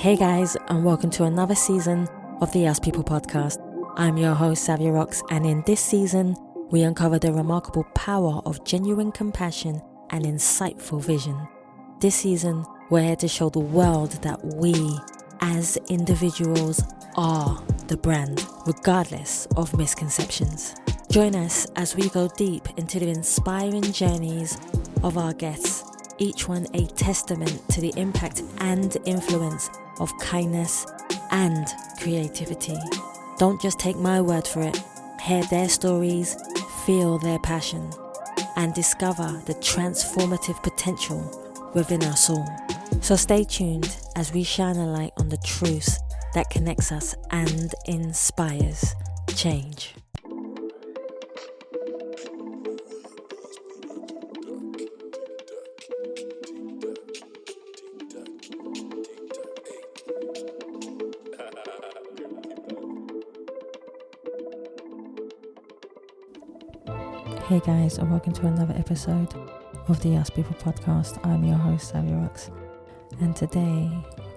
Hey guys, and welcome to another season of the Us People podcast. I'm your host, Savia Rocks, and in this season, we uncover the remarkable power of genuine compassion and insightful vision. This season, we're here to show the world that we, as individuals, are the brand, regardless of misconceptions. Join us as we go deep into the inspiring journeys of our guests, each one a testament to the impact and influence of kindness and creativity. Don't just take my word for it. Hear their stories, feel their passion, and discover the transformative potential within us all. So stay tuned as we shine a light on the truths that connects us and inspires change. Hey guys, and welcome to another episode of the Us People podcast. I'm your host, Savia Rocks, and today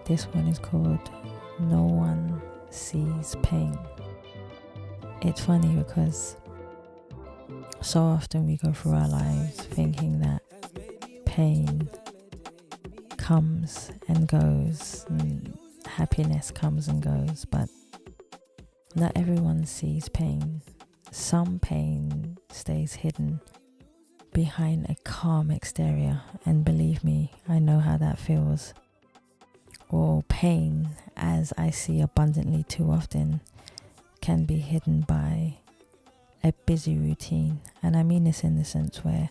this one is called No One Sees Pain. It's funny because so often we go through our lives thinking that pain comes and goes and happiness comes and goes, but not everyone sees pain. Some pain stays hidden behind a calm exterior, and believe me, I know how that feels. Or pain, as I see abundantly too often, can be hidden by a busy routine. And I mean this in the sense where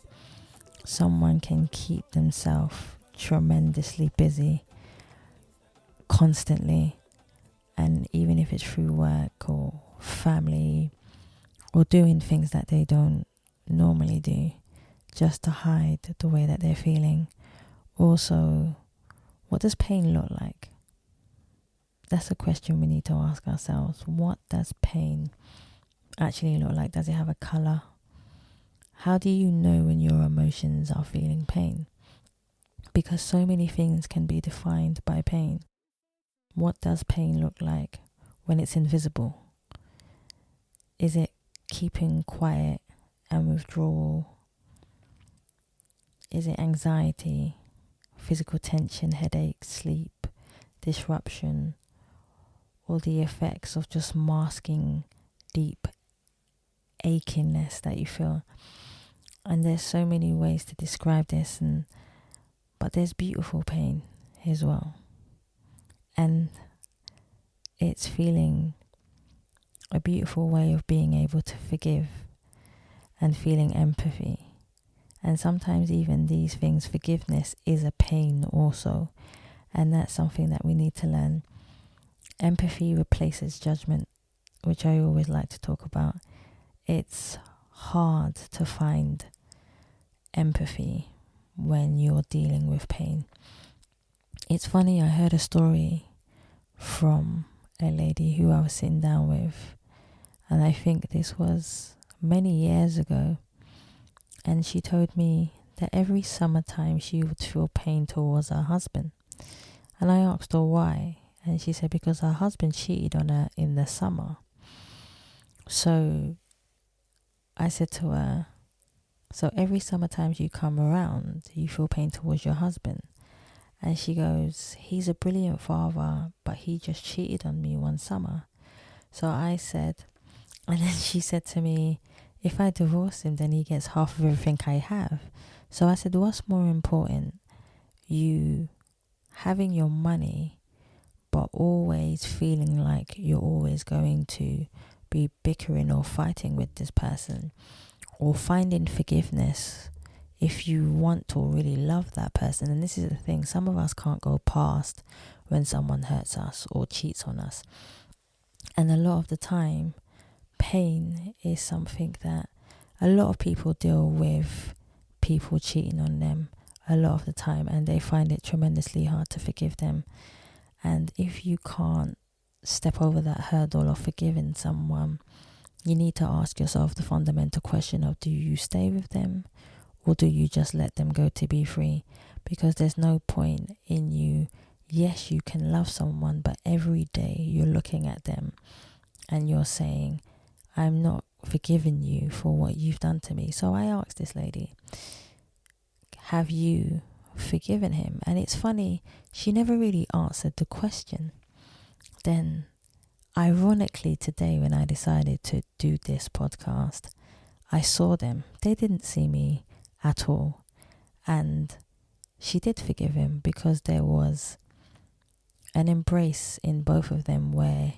someone can keep themselves tremendously busy constantly, and even if it's through work or family or doing things that they don't normally do just to hide the way that they're feeling. Also, what does pain look like? That's a question we need to ask ourselves. What does pain actually look like? Does it have a color? How do you know when your emotions are feeling pain? Because so many things can be defined by pain. What does pain look like when it's invisible? Is it keeping quiet and withdrawal? Is it anxiety, physical tension, headache, sleep, disruption, or the effects of just masking deep achiness that you feel? And there's so many ways to describe this, but there's beautiful pain as well. And it's feeling a beautiful way of being able to forgive and feeling empathy. And sometimes even these things, forgiveness is a pain also. And that's something that we need to learn. Empathy replaces judgment, which I always like to talk about. It's hard to find empathy when you're dealing with pain. It's funny, I heard a story from a lady who I was sitting down with, and I think this was many years ago, and she told me that every summertime she would feel pain towards her husband. And I asked her why, and she said because her husband cheated on her in the summer. So I said to her, so every summertime you come around, you feel pain towards your husband? And she goes, he's a brilliant father, but he just cheated on me one summer. So I said, and then she said to me, if I divorce him, then he gets half of everything I have. So I said, what's more important? You having your money, but always feeling like you're always going to be bickering or fighting with this person, or finding forgiveness if you want to really love that person. And this is the thing, some of us can't go past when someone hurts us or cheats on us. And a lot of the time, pain is something that a lot of people deal with, people cheating on them a lot of the time, and they find it tremendously hard to forgive them. And if you can't step over that hurdle of forgiving someone, you need to ask yourself the fundamental question of, do you stay with them or do you just let them go to be free? Because there's no point in you yes, you can love someone, but every day you're looking at them and you're saying, I'm not forgiving you for what you've done to me. So I asked this lady, have you forgiven him? And it's funny, she never really answered the question. Then, ironically, today when I decided to do this podcast, I saw them. They didn't see me at all. And she did forgive him, because there was an embrace in both of them where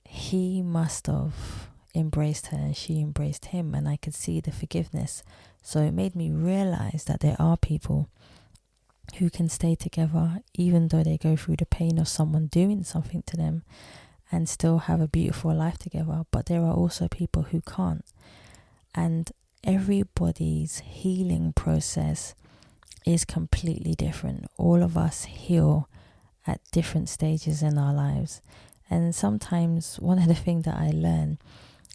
he must have embraced her and she embraced him, and I could see the forgiveness. So it made me realize that there are people who can stay together even though they go through the pain of someone doing something to them and still have a beautiful life together. But there are also people who can't. And everybody's healing process is completely different. All of us heal at different stages in our lives. And sometimes one of the things that I learned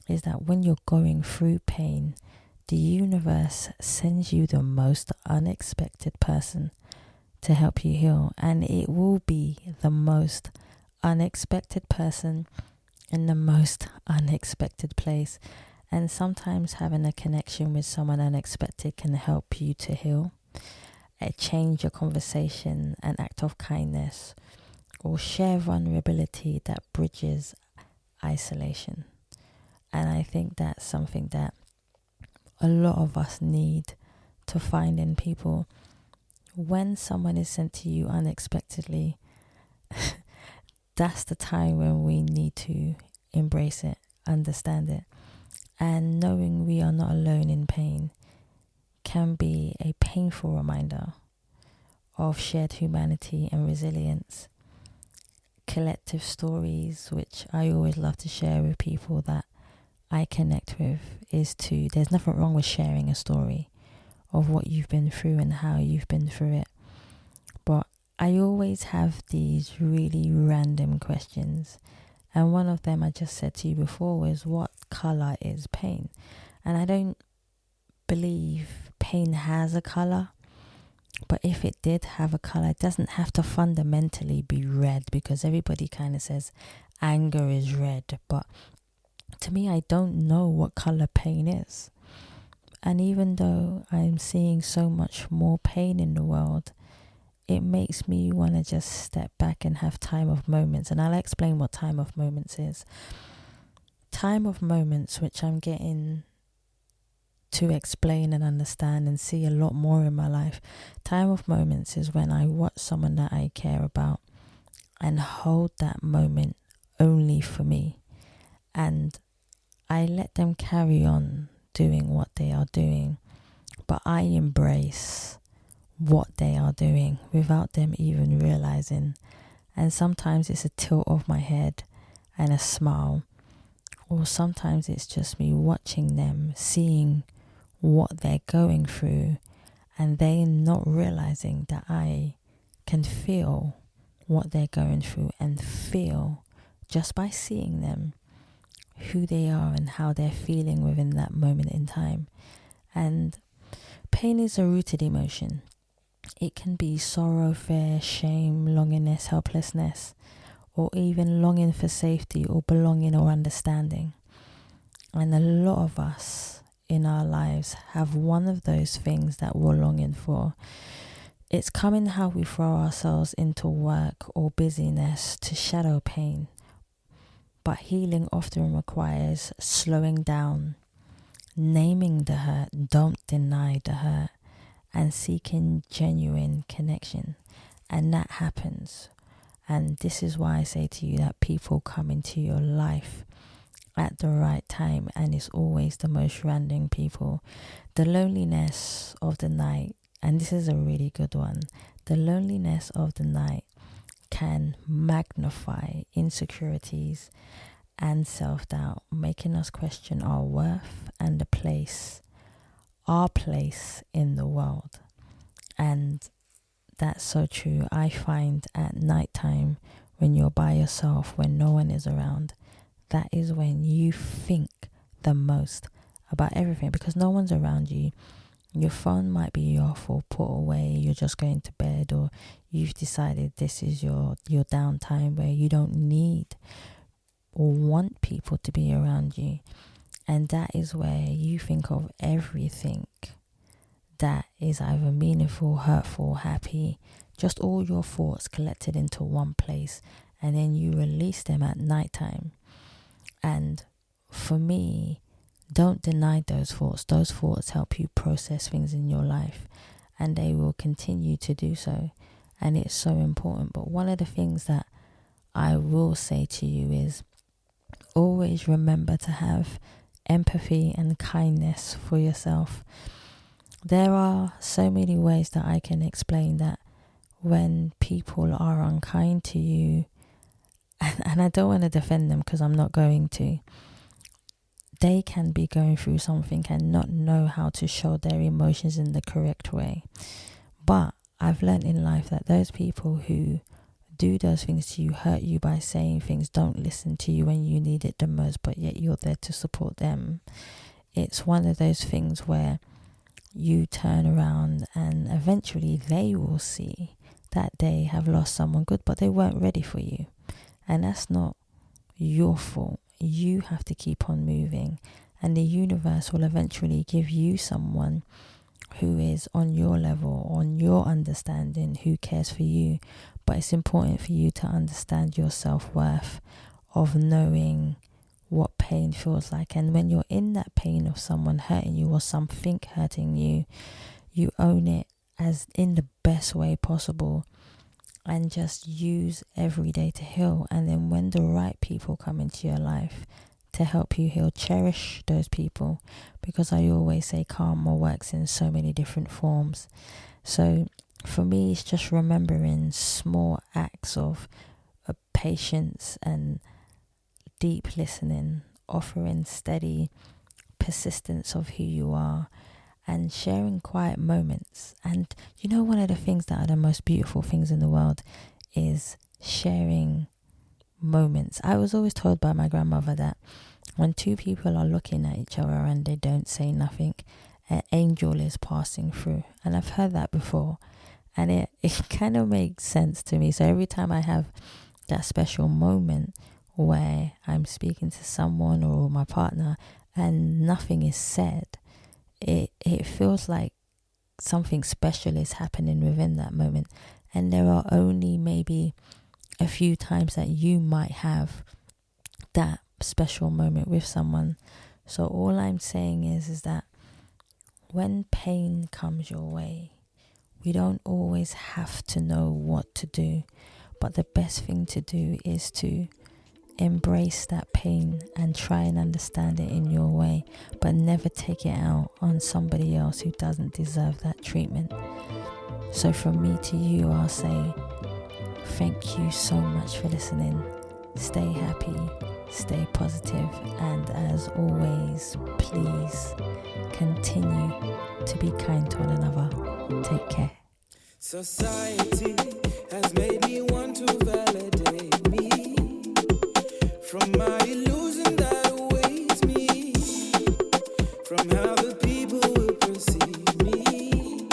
is that when you're going through pain, the universe sends you the most unexpected person to help you heal. And it will be the most unexpected person in the most unexpected place. And sometimes having a connection with someone unexpected can help you to heal. Change your conversation, an act of kindness, or share vulnerability that bridges isolation. And I think that's something that a lot of us need to find in people. When someone is sent to you unexpectedly, that's the time when we need to embrace it, understand it, and knowing we are not alone in pain can be a painful reminder of shared humanity and resilience. Collective stories, which I always love to share with people that I connect with, there's nothing wrong with sharing a story of what you've been through and how you've been through it. But I always have these really random questions. And one of them I just said to you before was, what color is pain? And I don't believe pain has a color. But if it did have a color, it doesn't have to fundamentally be red, because everybody kind of says anger is red. But to me, I don't know what color pain is. And even though I'm seeing so much more pain in the world, it makes me want to just step back and have time of moments. And I'll explain what time of moments is. Time of moments, which I'm getting to explain and understand and see a lot more in my life. Time of moments is when I watch someone that I care about and hold that moment only for me. And I let them carry on doing what they are doing, but I embrace what they are doing without them even realizing. And sometimes it's a tilt of my head and a smile, or sometimes it's just me watching them, seeing what they're going through, and they not realizing that I can feel what they're going through, and feel just by seeing them who they are and how they're feeling within that moment in time. And pain is a rooted emotion. It can be sorrow, fear, shame, longingness, helplessness, or even longing for safety or belonging or understanding. And a lot of us in our lives have one of those things that we're longing for. It's coming how we throw ourselves into work or busyness to shadow pain. But healing often requires slowing down, naming the hurt, don't deny the hurt, and seeking genuine connection. And that happens. And this is why I say to you that people come into your life at the right time, and it's always the most random people. The loneliness of the night, and this is a really good one, the loneliness of the night can magnify insecurities and self-doubt, making us question our worth and our place in the world. And that's so true. I find at nighttime, when you're by yourself, when no one is around, that is when you think the most about everything, because no one's around you. Your phone might be off or put away, you're just going to bed, or you've decided this is your downtime where you don't need or want people to be around you. And that is where you think of everything that is either meaningful, hurtful, happy, just all your thoughts collected into one place, and then you release them at nighttime. And for me, don't deny those thoughts. Those thoughts help you process things in your life, and they will continue to do so. And it's so important. But one of the things that I will say to you is always remember to have empathy and kindness for yourself. There are so many ways that I can explain that when people are unkind to you, and I don't want to defend them because I'm not going to, they can be going through something and not know how to show their emotions in the correct way. But I've learned in life that those people who do those things to you, hurt you by saying things, don't listen to you when you need it the most, but yet you're there to support them. It's one of those things where you turn around and eventually they will see that they have lost someone good, but they weren't ready for you. And that's not your fault. You have to keep on moving, and the universe will eventually give you someone who is on your level, on your understanding, who cares for you. But it's important for you to understand your self-worth of knowing what pain feels like. And when you're in that pain of someone hurting you or something hurting you, you own it as in the best way possible and just use every day to heal. And then when the right people come into your life to help you heal, cherish those people, because I always say karma works in so many different forms. So for me, it's just remembering small acts of patience and deep listening, offering steady persistence of who you are, and sharing quiet moments. And you know, one of the things that are the most beautiful things in the world is sharing moments. I was always told by my grandmother that when two people are looking at each other and they don't say nothing, an angel is passing through. And I've heard that before, and it kind of makes sense to me. So every time I have that special moment where I'm speaking to someone or my partner and nothing is said, it feels like something special is happening within that moment. And there are only maybe a few times that you might have that special moment with someone. So all I'm saying is that when pain comes your way, we don't always have to know what to do, but the best thing to do is to embrace that pain and try and understand it in your way, but never take it out on somebody else who doesn't deserve that treatment. So from me to you, I'll say thank you so much for listening. Stay happy, stay positive, and as always, please continue to be kind to one another. Take care. Society has made me want to validate me from my illusion that awaits me, from how the people will perceive me.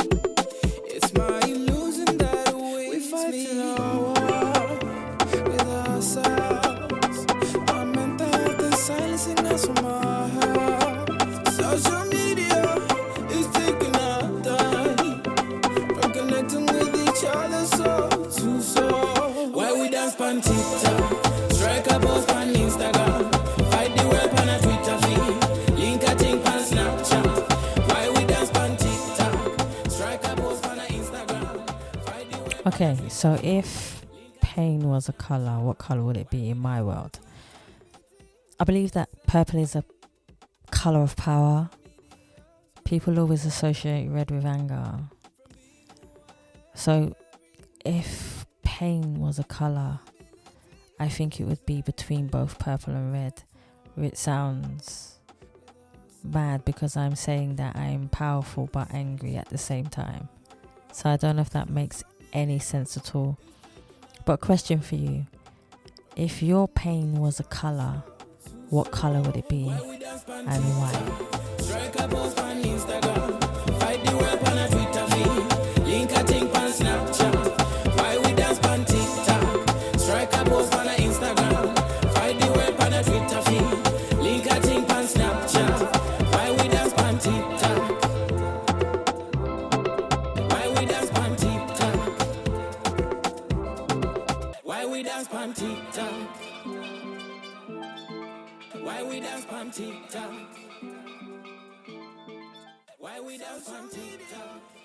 It's my illusion that awaits me. We fight our war with ourselves. Our mental health is silencing us from our heart. Social media is taking our time from connecting with each other soul to soul. Why we dance on TikTok, strike a post on Instagram, fight the web on a Twitter feed, link a thing on Snapchat. Why we dance on TikTok, strike a post on Instagram, fight the web. Okay, so if pain was a color, what color would it be in my world? I believe that purple is a color of power. People always associate red with anger. So if pain was a color, I think it would be between both purple and red. It sounds bad because I'm saying that I'm powerful but angry at the same time. So I don't know if that makes any sense at all. But question for you: if your pain was a color, what color would it be and why? on TikTok? Why we dance on TikTok? Why we dance on TikTok?